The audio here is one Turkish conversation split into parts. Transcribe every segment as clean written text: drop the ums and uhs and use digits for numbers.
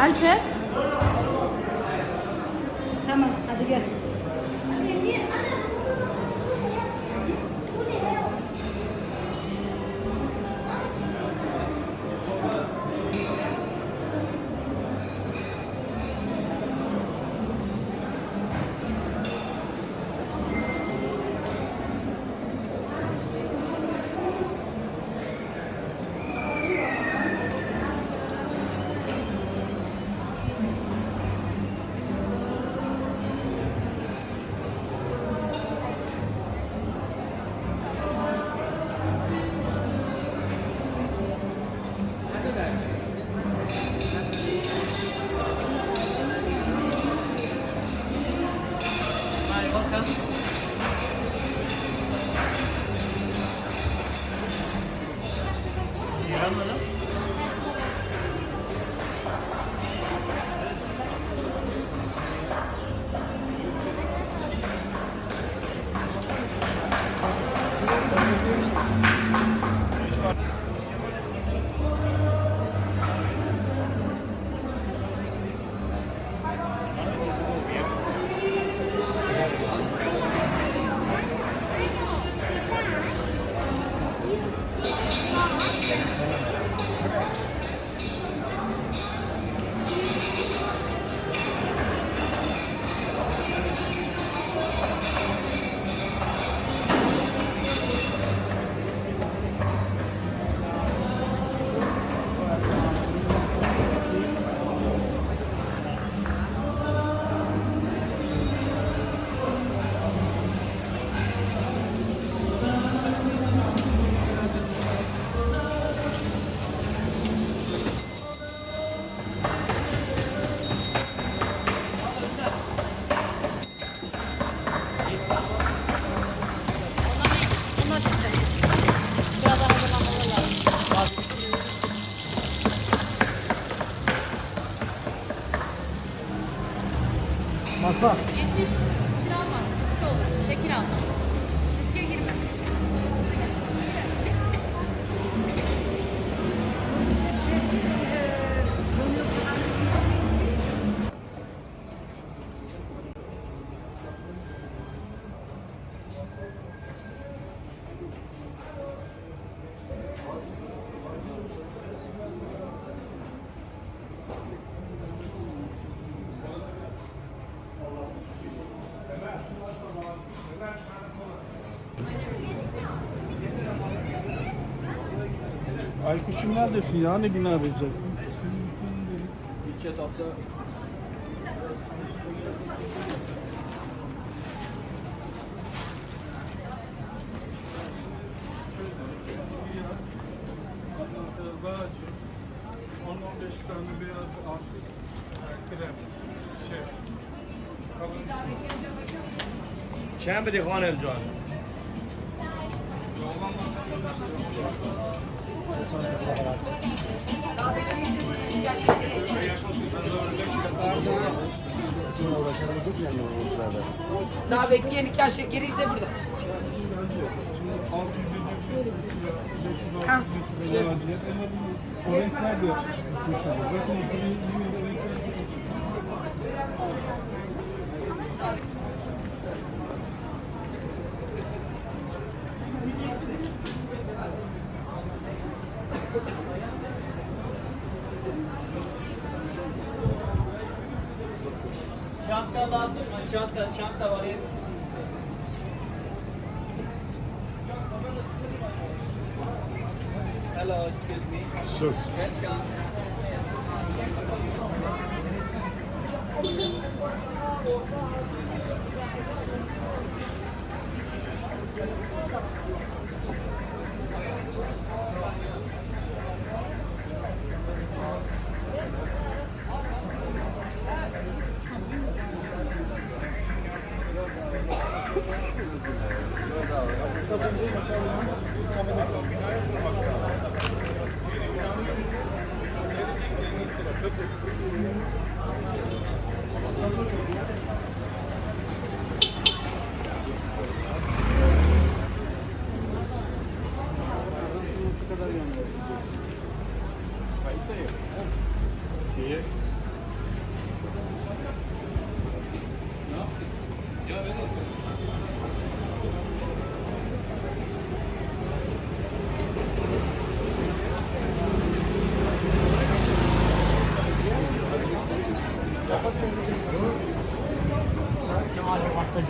Alper. Tamam hadi gel. Masa. 70 lira var. Riske olur. Tekil al. Riske girme. Aykuş'um neredesin ya? Ne gün arayacaktın? İlk etapta Bağcı, 10-15 tane beyaz artık krem, چند بدی خانم جان؟ Daha bekleyen nikah şekeri ise burada. Tamam. O renkler de kuşadı. Bakın Çanta lazım mı? Çanta var ya. Hello, excuse me. Sır. Şu kadar göndereceğiz. Kayıttayım. Şeye Yok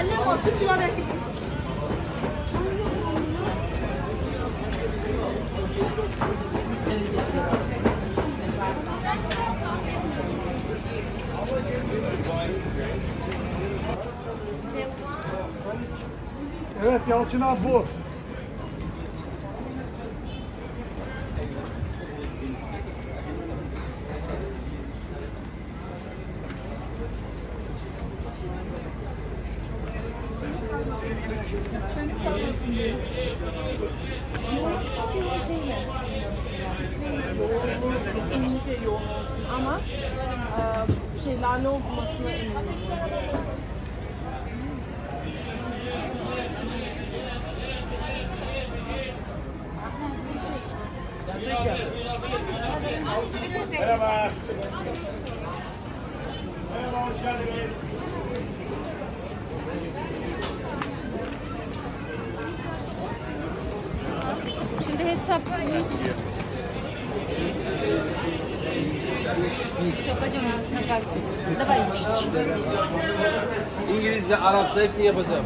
elle var kutular ekip. Evet Yalçın abi bu. Kesinlikle yoğun olsun ama şeyler ne olmasına eminim. Merhaba. Merhaba, hoş geldiniz. Şimdi hesap. Все, пойдем на кассу. Давай. İngilizce, Arapça hepsini yapacağım.